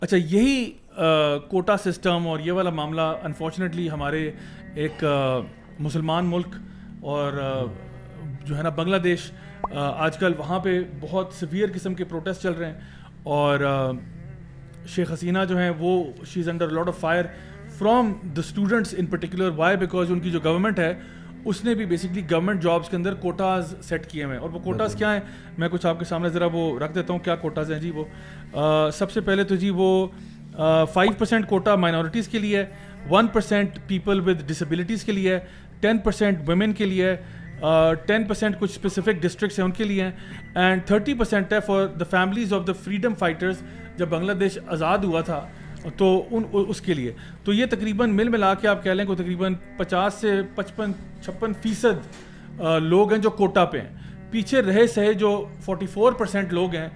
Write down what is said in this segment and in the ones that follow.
اچھا یہی quota system اور یہ والا معاملہ انفارچونیٹلی ہمارے ایک مسلمان ملک اور جو ہے نا بنگلہ دیش آج کل وہاں پہ بہت سیویئر قسم کے پروٹیسٹ چل رہے ہیں اور شیخ حسینہ جو ہیں وہ she is under lot of fire from the students in particular. Why? Because ان کی جو گورنمنٹ ہے اس نے بھی بیسکلی گورنمنٹ جابس کے اندر کوٹاز سیٹ کیے ہوئے ہیں. اور وہ کوٹاز کیا ہیں میں کچھ آپ کے سامنے ذرا وہ رکھ دیتا ہوں کیا کوٹاز ہیں جی. وہ سب سے پہلے تو جی وہ 5% کوٹا مائنورٹیز کے لیے ہے, 1% پیپل ود ڈسیبلٹیز کے لیے ہے, 10% ویمن کے لیے ہے, 10% کچھ اسپیسیفک ڈسٹرکٹس ہیں ان کے لیے ہیں, اینڈ 30% ہے for the families of the freedom fighters. جب بنگلہ دیش آزاد ہوا تھا تو اس کے لیے تو یہ تقریباً ملا کے آپ کہہ لیں کہ تقریباً 50 سے 56% لوگ ہیں جو کوٹا پہ ہیں. پیچھے رہے سہے جو 44% لوگ ہیں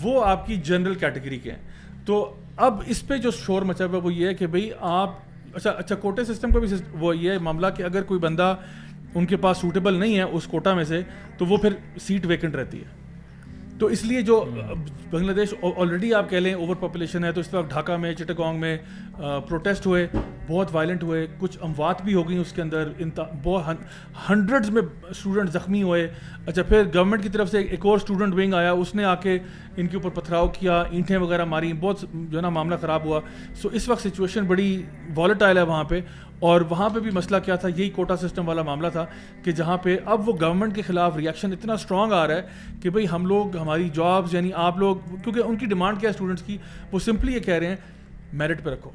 وہ آپ کی جنرل کیٹیگری کے ہیں. تو اب اس پہ جو شور مچا ہوا وہ یہ ہے کہ بھئی آپ اچھا کوٹے سسٹم کا بھی وہ یہ معاملہ کہ اگر کوئی بندہ ان کے پاس سوٹیبل نہیں ہے اس کوٹا میں سے تو وہ پھر سیٹ ویکنٹ رہتی ہے. تو اس لیے جو بنگلہ دیش آلریڈی آپ کہہ لیں اوور پاپولیشن ہے, تو اس وقت ڈھاکہ میں چٹاگانگ میں پروٹیسٹ ہوئے, بہت وائلنٹ ہوئے, کچھ اموات بھی ہو گئیں اس کے اندر, بہت ہنڈریڈز میں اسٹوڈنٹ زخمی ہوئے. اچھا پھر گورنمنٹ کی طرف سے ایک اور اسٹوڈنٹ ونگ آیا, اس نے آ کے ان کے اوپر پتھراؤ کیا, اینٹیں وغیرہ ماری, بہت جو ہے نا معاملہ خراب ہوا. سو اس وقت سچویشن بڑی والیٹائل ہے وہاں پہ. اور وہاں پہ بھی مسئلہ کیا تھا, یہی کوٹا سسٹم والا معاملہ تھا کہ جہاں پہ اب وہ گورنمنٹ کے خلاف ریئیکشن اتنا اسٹرانگ آ رہا ہے کہ بھئی ہم لوگ ہماری جابس یعنی آپ لوگ, کیونکہ ان کی ڈیمانڈ کیا ہے اسٹوڈنٹس کی, وہ سمپلی یہ کہہ رہے ہیں میرٹ پہ رکھو,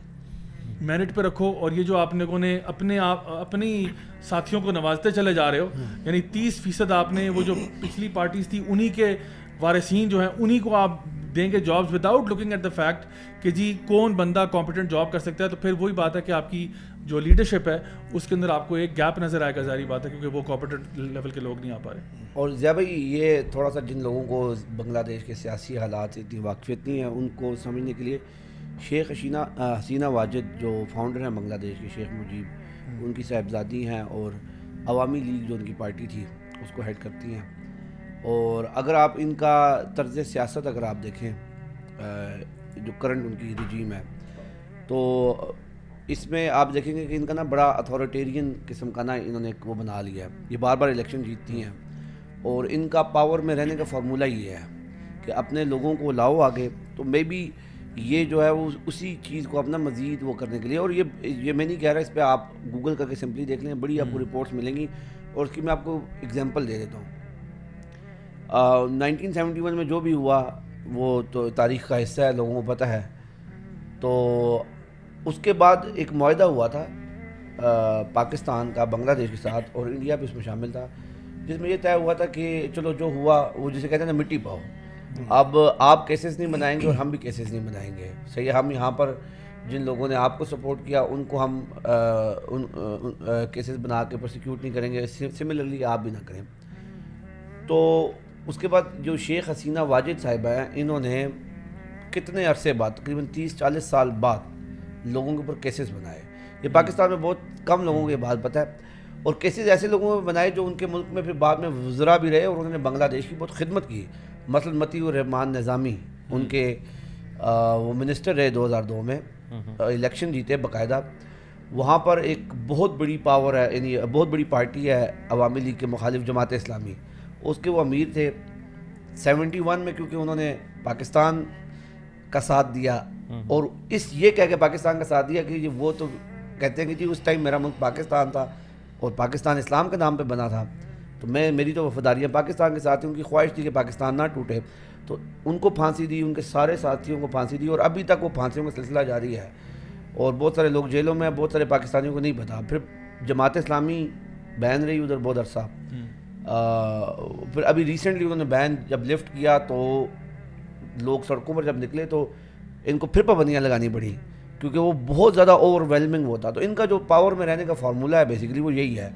میرٹ پہ رکھو. اور یہ جو آپ لوگوں نے اپنی ساتھیوں کو نوازتے چلے جا رہے ہو, یعنی 30% آپ نے وہ جو پچھلی پارٹیز تھی انہی کے وارثین جو ہیں انہی کو آپ دیں گے jobs without looking at the fact کہ جی کون بندہ کمپیٹنٹ جاب کر سکتا ہے. تو پھر وہی بات ہے کہ آپ کی جو لیڈرشپ ہے اس کے اندر آپ کو ایک گیپ نظر آئے گا, ظاہری بات ہے, کیونکہ وہ کمپیٹنٹ لیول کے لوگ نہیں آ پا رہے. اور ضیاء بھائی یہ تھوڑا سا جن لوگوں کو بنگلہ دیش کے سیاسی حالات سے اتنی واقفیت نہیں ہے ان کو سمجھنے کے لیے شیخ حسینہ واجد جو فاؤنڈر ہیں بنگلہ دیش کے, شیخ مجیب, ان کی صاحبزادی ہیں اور عوامی لیگ جو ان کی پارٹی تھی اس کو ہیڈ کرتی ہیں. اور اگر آپ ان کا طرز سیاست اگر آپ دیکھیں جو کرنٹ ان کی رجیم ہے تو اس میں آپ دیکھیں گے کہ ان کا نا بڑا اتھارٹیرین قسم کا نا انہوں نے وہ بنا لیا ہے. یہ بار بار الیکشن جیتتی ہیں اور ان کا پاور میں رہنے کا فارمولہ یہ ہے کہ اپنے لوگوں کو لاؤ آگے. تو مے بی یہ جو ہے وہ اسی چیز کو اپنا مزید وہ کرنے کے لیے, اور یہ میں نہیں کہہ رہا, اس پہ آپ گوگل کر کے سمپلی دیکھ لیں, بڑی آپ کو رپورٹس ملیں گی. اور اس کی میں آپ کو اگزامپل دے دیتا ہوں. 1971 میں جو بھی ہوا وہ تو تاریخ کا حصہ ہے, لوگوں کو پتہ ہے. تو اس کے بعد ایک معاہدہ ہوا تھا پاکستان کا بنگلہ دیش کے ساتھ, اور انڈیا بھی اس میں شامل تھا, جس میں یہ طے ہوا تھا کہ چلو جو ہوا وہ جسے کہتے ہیں نا مٹی پاؤ, اب آپ کیسز نہیں بنائیں گے اور ہم بھی کیسز نہیں بنائیں گے. صحیح, ہم یہاں پر جن لوگوں نے آپ کو سپورٹ کیا ان کو ہم کیسز بنا کے پروسیکیوٹ نہیں کریں گے, سملرلی آپ بھی نہ کریں. تو اس کے بعد جو شیخ حسینہ واجد صاحبہ ہیں انہوں نے کتنے عرصے بعد تقریباً 30-40 سال بعد لوگوں کے اوپر کیسز بنائے. یہ پاکستان میں بہت کم لوگوں کو یہ بات پتہ ہے. اور کیسز ایسے لوگوں میں بنائے جو ان کے ملک میں پھر بعد میں وزراء بھی رہے اور انہوں نے بنگلہ دیش کی بہت خدمت کی. مثلا مطیع الرحمان نظامی ان کے وہ منسٹر رہے 2002 میں, الیکشن جیتے باقاعدہ. وہاں پر ایک بہت بڑی پاور ہے, یعنی بہت بڑی پارٹی ہے عوامی لیگ کے مخالف جماعت اسلامی, اس کے وہ امیر تھے. 71 میں کیونکہ انہوں نے پاکستان کا ساتھ دیا, اور یہ کہہ کے پاکستان کا ساتھ دیا کہ وہ تو کہتے ہیں کہ جی اس ٹائم میرا ملک پاکستان تھا اور پاکستان اسلام کے نام پہ بنا تھا, تو میری تو وفاداریاں پاکستان کے ساتھ تھی. ان کی خواہش تھی کہ پاکستان نہ ٹوٹے, تو ان کو پھانسی دی, ان کے سارے ساتھیوں کو پھانسی دی, اور ابھی تک وہ پھانسیوں کا سلسلہ جاری ہے. اور بہت سارے لوگ جیلوں میں ہیں, بہت سارے پاکستانیوں کو نہیں پتا. پھر جماعت اسلامی بین رہی ادھر بہت عرصہ, پھر ابھی ریسنٹلی انہوں نے بین جب لفٹ کیا تو لوگ سڑکوں پر جب نکلے تو ان کو پھر پابندیاں لگانی پڑی کیونکہ وہ بہت زیادہ اوور ویلمنگ ہوتا. تو ان کا جو پاور میں رہنے کا فارمولہ ہے بیسیکلی وہ یہی ہے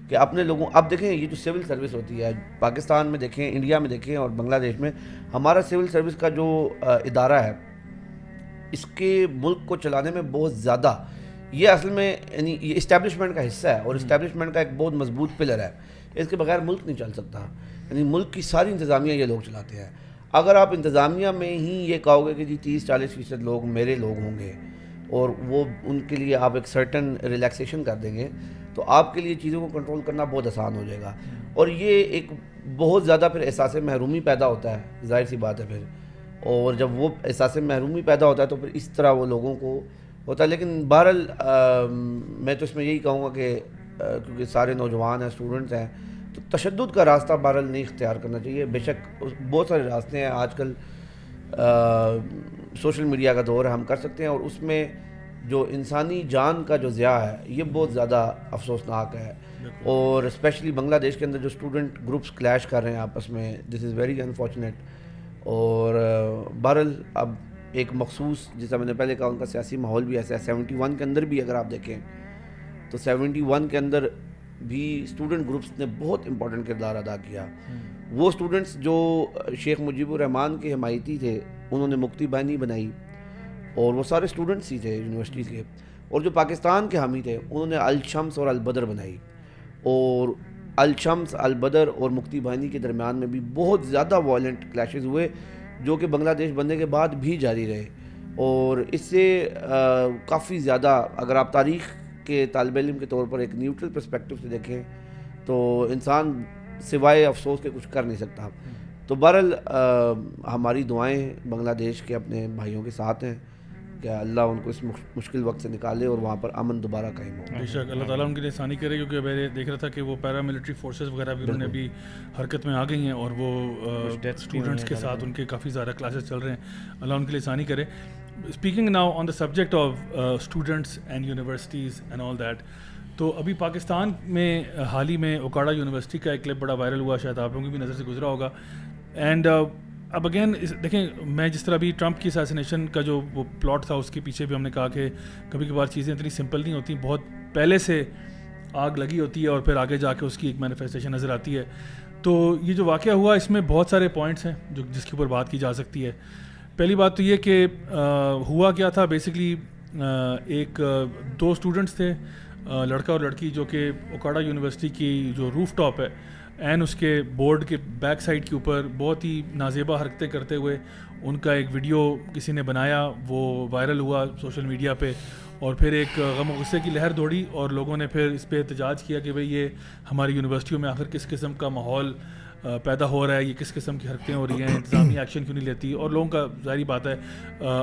کہ اپنے لوگوں, اب دیکھیں یہ جو سول سروس ہوتی ہے پاکستان میں دیکھیں, انڈیا میں دیکھیں اور بنگلہ دیش میں, ہمارا سول سروس کا جو ادارہ ہے اس کے ملک کو چلانے میں بہت زیادہ یہ اصل میں یعنی یہ اسٹیبلشمنٹ کا حصہ ہے, اور اسٹیبلشمنٹ کا ایک بہت مضبوط پلر ہے. اس کے بغیر ملک نہیں چل سکتا, یعنی ملک کی ساری انتظامیہ یہ لوگ چلاتے ہیں. اگر آپ انتظامیہ میں ہی یہ کہو گے کہ جی 30-40% لوگ میرے لوگ ہوں گے اور وہ ان کے لیے آپ ایک سرٹن ریلیکسیشن کر دیں گے تو آپ کے لیے چیزوں کو کنٹرول کرنا بہت آسان ہو جائے گا. اور یہ ایک بہت زیادہ پھر احساس محرومی پیدا ہوتا ہے, ظاہر سی بات ہے پھر. اور جب وہ احساس محرومی پیدا ہوتا ہے تو پھر اس طرح وہ لوگوں کو ہوتا ہے. لیکن بہرحال میں تو اس میں یہی کہوں گا کہ کیونکہ سارے نوجوان ہیں, اسٹوڈنٹس ہیں, تو تشدد کا راستہ بہرحال نہیں اختیار کرنا چاہیے. بے شک بہت سارے راستے ہیں, آج کل سوشل میڈیا کا دور ہے, ہم کر سکتے ہیں. اور اس میں جو انسانی جان کا جو ضیاع ہے یہ بہت زیادہ افسوسناک ہے. اور اسپیشلی بنگلہ دیش کے اندر جو اسٹوڈنٹ گروپس کلیش کر رہے ہیں آپس میں, دس از ویری انفارچونیٹ. اور بہرحال اب ایک مخصوص, جیسا میں نے پہلے کہا, ان کا سیاسی ماحول بھی ایسا ہے. 71 کے اندر بھی اگر آپ دیکھیں تو 71 کے اندر بھی اسٹوڈنٹ گروپس نے بہت امپورٹنٹ کردار ادا کیا. وہ اسٹوڈنٹس جو شیخ مجیب الرحمان کے حمایتی تھے انہوں نے مکتی بانی بنائی, اور وہ سارے اسٹوڈنٹس ہی تھے یونیورسٹیز کے. اور جو پاکستان کے حامی تھے انہوں نے الشمس اور البدر بنائی. اور الشمس, البدر اور مکتی بانی کے درمیان میں بھی بہت زیادہ وائلنٹ کلیشز ہوئے جو کہ بنگلہ دیش بننے کے بعد بھی جاری رہے. اور اس سے کافی زیادہ, اگر آپ تاریخ کے طالب علم کے طور پر ایک نیوٹرل پرسپیکٹو سے دیکھیں تو انسان سوائے افسوس کے کچھ کر نہیں سکتا. تو بہرحال ہماری دعائیں بنگلہ دیش کے اپنے بھائیوں کے ساتھ ہیں کہ اللہ ان کو اس مشکل وقت سے نکالے اور وہاں پر امن دوبارہ قائم ہو. بے شک اللہ تعالیٰ ان کے لیے آسانی کرے, کیونکہ میں دیکھ رہا تھا کہ وہ پیرا ملٹری فورسز وغیرہ بھی انہوں نے ابھی حرکت میں آ گئی ہیں, اور وہ اسٹوڈنٹس کے ساتھ ان کے کافی زیادہ کلاسز چل رہے ہیں. اللہ ان کے لیے آسانی کرے. Speaking now on the subject of students and universities and all that, تو ابھی پاکستان میں حال ہی میں اوکاڑا یونیورسٹی کا ایک کلپ بڑا وائرل ہوا, شاید آپ لوگوں کی بھی نظر سے گزرا ہوگا. اینڈ اب اگین دیکھیں, میں جس طرح ابھی ٹرمپ کی اسیسینیشن کا جو وہ پلاٹ تھا اس کے پیچھے بھی ہم نے کہا کہ کبھی کبھار چیزیں اتنی سمپل نہیں ہوتی, بہت پہلے سے آگ لگی ہوتی ہے اور پھر آگے جا کے اس کی ایک مینیفیسٹیشن نظر آتی ہے. تو یہ جو واقعہ ہوا اس میں بہت سارے پوائنٹس ہیں جو جس کے اوپر بات کی جا سکتی ہے. پہلی بات تو یہ کہ ہوا کیا تھا, بیسکلی ایک 2 اسٹوڈنٹس تھے, لڑکا اور لڑکی, جو کہ اوکاڑا یونیورسٹی کی جو روف ٹاپ ہے این اس کے بورڈ کے بیک سائڈ کے اوپر بہت ہی نازیبا حرکتیں کرتے ہوئے ان کا ایک ویڈیو کسی نے بنایا, وہ وائرل ہوا سوشل میڈیا پہ, اور پھر ایک غم و غصے کی لہر دوڑی اور لوگوں نے پھر اس پہ احتجاج کیا کہ بھئی یہ ہماری یونیورسٹیوں میں آخر کس قسم کا ماحول پیدا ہو رہا ہے, یہ کس قسم کی حرکتیں ہو رہی ہیں, انتظامی ایکشن کیوں نہیں لیتی. اور لوگوں کا ظاہری بات ہے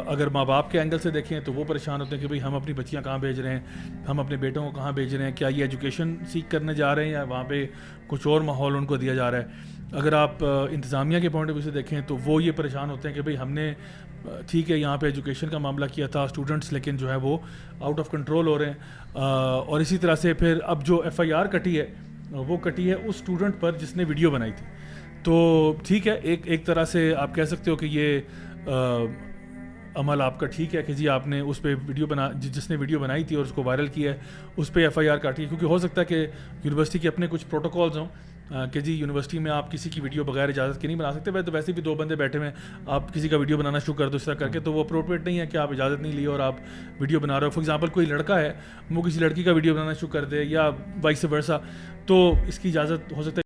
اگر ماں باپ کے اینگل سے دیکھیں تو وہ پریشان ہوتے ہیں کہ بھئی ہم اپنی بچیاں کہاں بھیج رہے ہیں, ہم اپنے بیٹوں کو کہاں بھیج رہے ہیں, کیا یہ ایجوکیشن سیکھ کرنے جا رہے ہیں یا وہاں پہ کچھ اور ماحول ان کو دیا جا رہا ہے. اگر آپ انتظامیہ کے پوائنٹ آف ویو سے دیکھیں تو وہ یہ پریشان ہوتے ہیں کہ بھئی ہم نے ٹھیک ہے یہاں پہ ایجوکیشن کا معاملہ کیا تھا اسٹوڈنٹس, لیکن جو ہے وہ آؤٹ آف کنٹرول ہو رہے ہیں. اور اسی طرح سے پھر اب جو FIR کٹی ہے وہ کٹی ہے اس اسٹوڈنٹ پر جس نے ویڈیو بنائی تھی. تو ٹھیک ہے ایک طرح سے آپ کہہ سکتے ہو کہ یہ عمل آپ کا ٹھیک ہے کہ جی آپ نے اس پہ ویڈیو جس نے ویڈیو بنائی تھی اور اس کو وائرل کیا ہے اس پہ FIR کاٹی ہے, کیونکہ ہو سکتا ہے کہ یونیورسٹی کے اپنے کچھ پروٹوکولز ہوں کہ جی یونیورسٹی میں آپ کسی کی ویڈیو بغیر اجازت کے نہیں بنا سکتے. تو ویسے بھی 2 بندے بیٹھے ہوئے ہیں, آپ کسی کا ویڈیو بنانا شروع کر دو اس طرح کر کے, تو وہ اپروپریٹ نہیں ہے کہ آپ اجازت نہیں لی اور آپ ویڈیو بنا رہے ہو. فار ایگزامپل کوئی لڑکا ہے وہ کسی لڑکی کا ویڈیو بنانا شروع کر دے یا وائس ورسا, تو اس کی اجازت ہو سکتا ہے